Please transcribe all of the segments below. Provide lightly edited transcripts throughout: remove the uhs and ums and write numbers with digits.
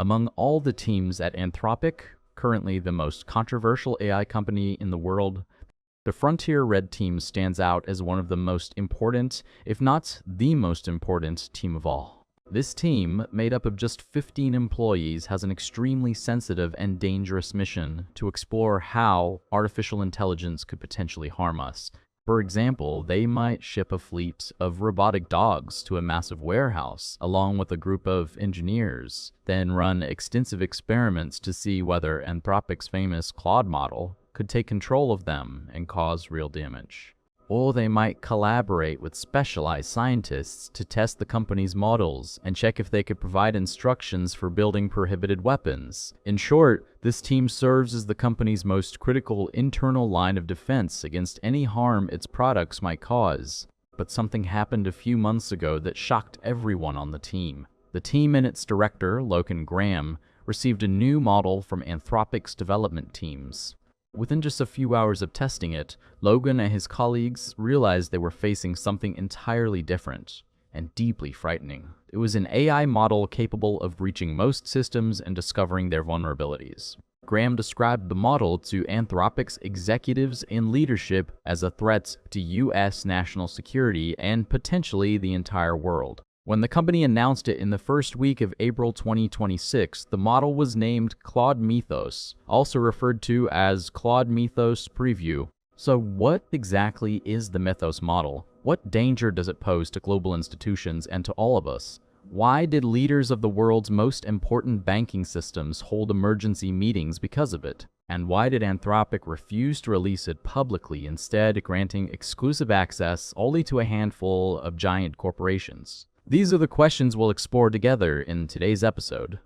Among all the teams at Anthropic, currently the most controversial AI company in the world, the Frontier Red team stands out as one of the most important, if not the most important, team of all. This team, made up of just 15 employees, has an extremely sensitive and dangerous mission to explore how artificial intelligence could potentially harm us. For example, they might ship a fleet of robotic dogs to a massive warehouse, along with a group of engineers, then run extensive experiments to see whether Anthropic's famous Claude model could take control of them and cause real damage. Or they might collaborate with specialized scientists to test the company's models and check if they could provide instructions for building prohibited weapons. In short, this team serves as the company's most critical internal line of defense against any harm its products might cause. But something happened a few months ago that shocked everyone on the team. The team and its director, Logan Graham, received a new model from Anthropic's development teams. Within just a few hours of testing it, Logan and his colleagues realized they were facing something entirely different and deeply frightening. It was an AI model capable of breaching most systems and discovering their vulnerabilities. Graham described the model to Anthropic's executives and leadership as a threat to U.S. national security and potentially the entire world. When the company announced it in the first week of April 2026, the model was named Claude Mythos, also referred to as Claude Mythos Preview. So what exactly is the Mythos model? What danger does it pose to global institutions and to all of us? Why did leaders of the world's most important banking systems hold emergency meetings because of it? And why did Anthropic refuse to release it publicly, instead granting exclusive access only to a handful of giant corporations? These are the questions we'll explore together in today's episode.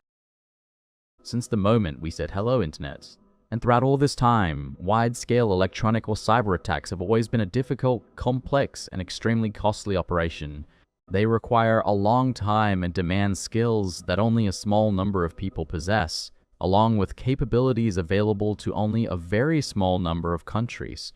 Since the moment we said hello, Internet, and throughout all this time, wide-scale electronic or cyber attacks have always been a difficult, complex, and extremely costly operation. They require a long time and demand skills that only a small number of people possess, along with capabilities available to only a very small number of countries.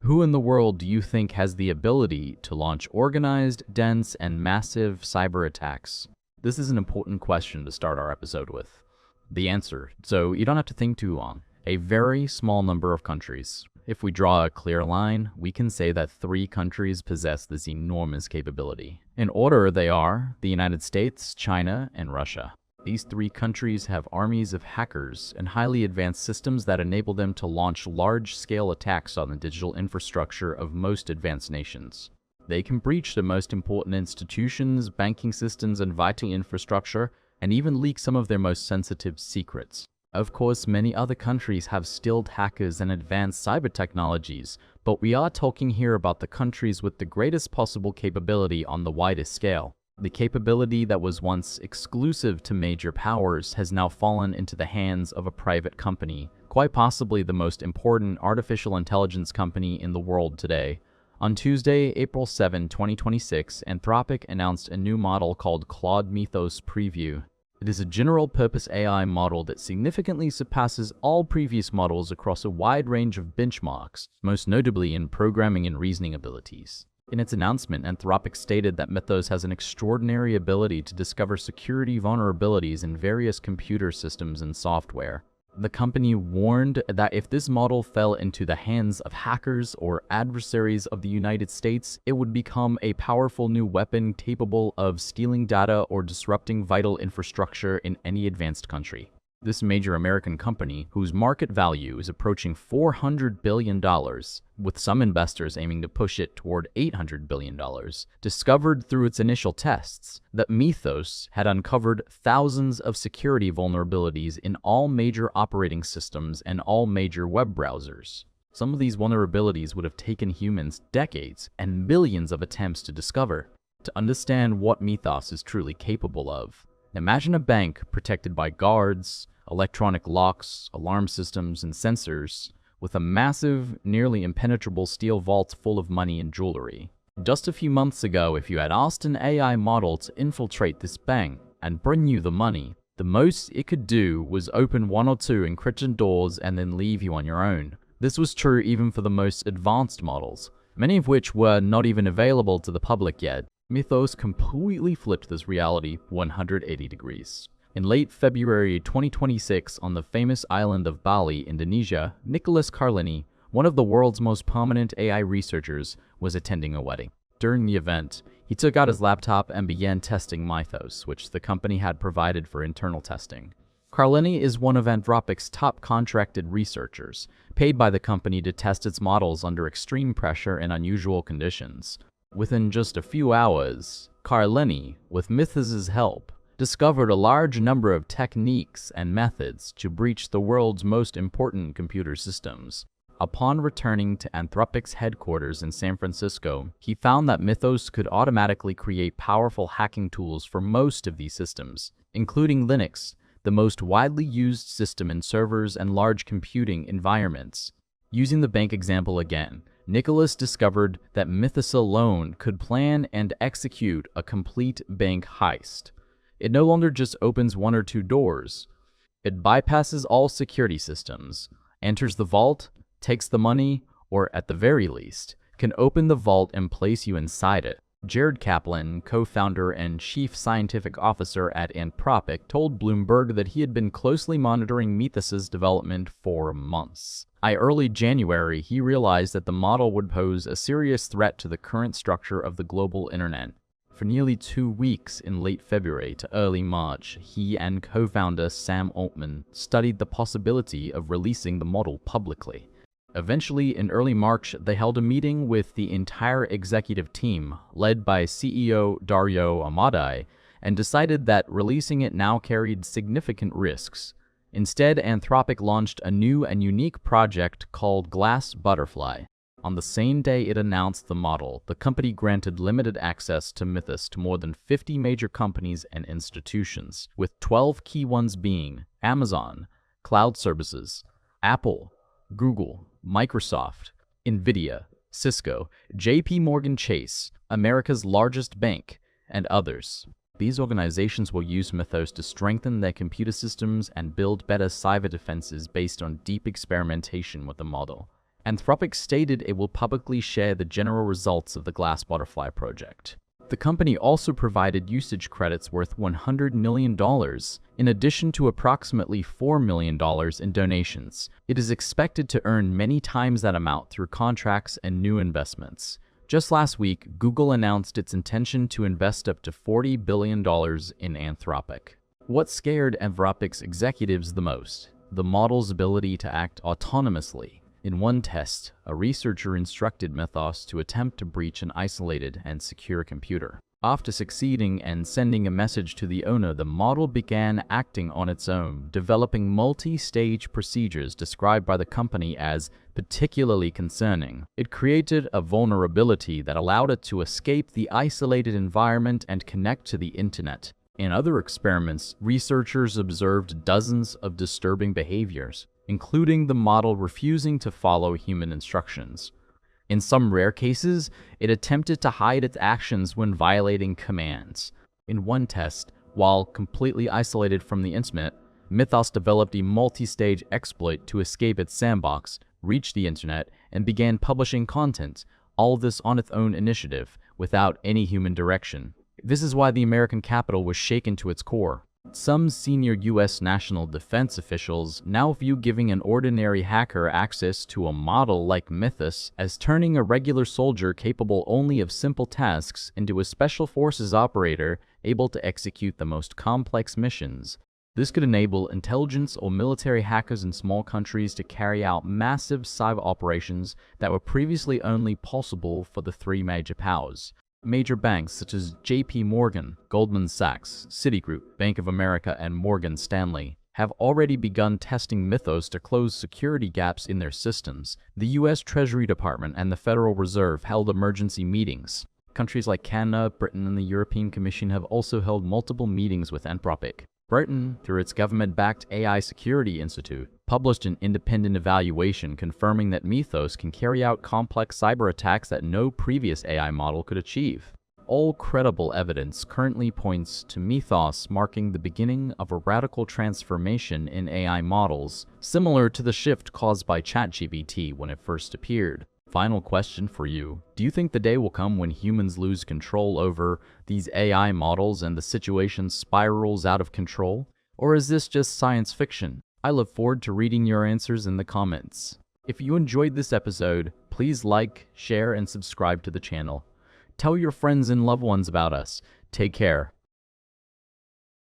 Who in the world do you think has the ability to launch organized, dense, and massive cyber attacks? This is an important question to start our episode with. The answer, so you don't have to think too long. A very small number of countries. If we draw a clear line, we can say that 3 countries possess this enormous capability. In order, they are the United States, China, and Russia. These 3 countries have armies of hackers and highly advanced systems that enable them to launch large-scale attacks on the digital infrastructure of most advanced nations. They can breach the most important institutions, banking systems, and vital infrastructure, and even leak some of their most sensitive secrets. Of course, many other countries have skilled hackers and advanced cyber technologies, but we are talking here about the countries with the greatest possible capability on the widest scale. The capability that was once exclusive to major powers has now fallen into the hands of a private company, quite possibly the most important artificial intelligence company in the world today. On Tuesday, April 7, 2026, Anthropic announced a new model called Claude Mythos Preview. It is a general-purpose AI model that significantly surpasses all previous models across a wide range of benchmarks, most notably in programming and reasoning abilities. In its announcement, Anthropic stated that Mythos has an extraordinary ability to discover security vulnerabilities in various computer systems and software. The company warned that if this model fell into the hands of hackers or adversaries of the United States, it would become a powerful new weapon capable of stealing data or disrupting vital infrastructure in any advanced country. This major American company, whose market value is approaching $400 billion, with some investors aiming to push it toward $800 billion, discovered through its initial tests that Mythos had uncovered thousands of security vulnerabilities in all major operating systems and all major web browsers. Some of these vulnerabilities would have taken humans decades and millions of attempts to discover. To understand what Mythos is truly capable of, imagine a bank protected by guards, electronic locks, alarm systems, and sensors, with a massive, nearly impenetrable steel vault full of money and jewelry. Just a few months ago, if you had asked an AI model to infiltrate this bank and bring you the money, the most it could do was open 1 or 2 encrypted doors and then leave you on your own. This was true even for the most advanced models, many of which were not even available to the public yet. Mythos completely flipped this reality 180 degrees. In late February 2026, on the famous island of Bali, Indonesia, Nicholas Carlini, one of the world's most prominent AI researchers, was attending a wedding. During the event, he took out his laptop and began testing Mythos, which the company had provided for internal testing. Carlini is one of Anthropic's top contracted researchers, paid by the company to test its models under extreme pressure and unusual conditions. Within just a few hours, Carlini, with Mythos's help, discovered a large number of techniques and methods to breach the world's most important computer systems. Upon returning to Anthropic's headquarters in San Francisco, he found that Mythos could automatically create powerful hacking tools for most of these systems, including Linux, the most widely used system in servers and large computing environments. Using the bank example again, Nicholas discovered that Mythos alone could plan and execute a complete bank heist. It no longer just opens one or two doors. It bypasses all security systems, enters the vault, takes the money, or at the very least, can open the vault and place you inside it. Jared Kaplan, co-founder and chief scientific officer at Anthropic, told Bloomberg that he had been closely monitoring Mythos's development for months. By early January, he realized that the model would pose a serious threat to the current structure of the global internet. For nearly 2 weeks in late February to early March, he and co-founder Sam Altman studied the possibility of releasing the model publicly. Eventually, in early March, they held a meeting with the entire executive team, led by CEO Dario Amodei, and decided that releasing it now carried significant risks. Instead, Anthropic launched a new and unique project called Glass Butterfly. On the same day it announced the model, the company granted limited access to Mythos to more than 50 major companies and institutions, with 12 key ones being Amazon, Cloud Services, Apple, Google, Microsoft, Nvidia, Cisco, JP Morgan Chase, America's largest bank, and others. These organizations will use Mythos to strengthen their computer systems and build better cyber defenses based on deep experimentation with the model. Anthropic stated it will publicly share the general results of the Glass Butterfly project. The company also provided usage credits worth $100 million, in addition to approximately $4 million in donations. It is expected to earn many times that amount through contracts and new investments. Just last week, Google announced its intention to invest up to $40 billion in Anthropic. What scared Anthropic's executives the most? The model's ability to act autonomously. In one test, a researcher instructed Mythos to attempt to breach an isolated and secure computer. After succeeding and sending a message to the owner, the model began acting on its own, developing multi-stage procedures described by the company as particularly concerning. It created a vulnerability that allowed it to escape the isolated environment and connect to the internet. In other experiments, researchers observed dozens of disturbing behaviors, including the model refusing to follow human instructions. In some rare cases, it attempted to hide its actions when violating commands. In one test, while completely isolated from the internet, Mythos developed a multi-stage exploit to escape its sandbox, reach the internet, and began publishing content, all this on its own initiative, without any human direction. This is why the American Capitol was shaken to its core. Some senior U.S. national defense officials now view giving an ordinary hacker access to a model like Mythos as turning a regular soldier capable only of simple tasks into a special forces operator able to execute the most complex missions. This could enable intelligence or military hackers in small countries to carry out massive cyber operations that were previously only possible for the three major powers. Major banks such as JP Morgan, Goldman Sachs, Citigroup, Bank of America, and Morgan Stanley have already begun testing Mythos to close security gaps in their systems. The U.S. Treasury Department and the Federal Reserve held emergency meetings. Countries like Canada, Britain, and the European Commission have also held multiple meetings with Anthropic. Britain, through its government-backed AI Security Institute, published an independent evaluation confirming that Mythos can carry out complex cyber attacks that no previous AI model could achieve. All credible evidence currently points to Mythos marking the beginning of a radical transformation in AI models, similar to the shift caused by ChatGPT when it first appeared. Final question for you. Do you think the day will come when humans lose control over these AI models and the situation spirals out of control? Or is this just science fiction? I look forward to reading your answers in the comments. If you enjoyed this episode, please like, share, and subscribe to the channel. Tell your friends and loved ones about us. Take care.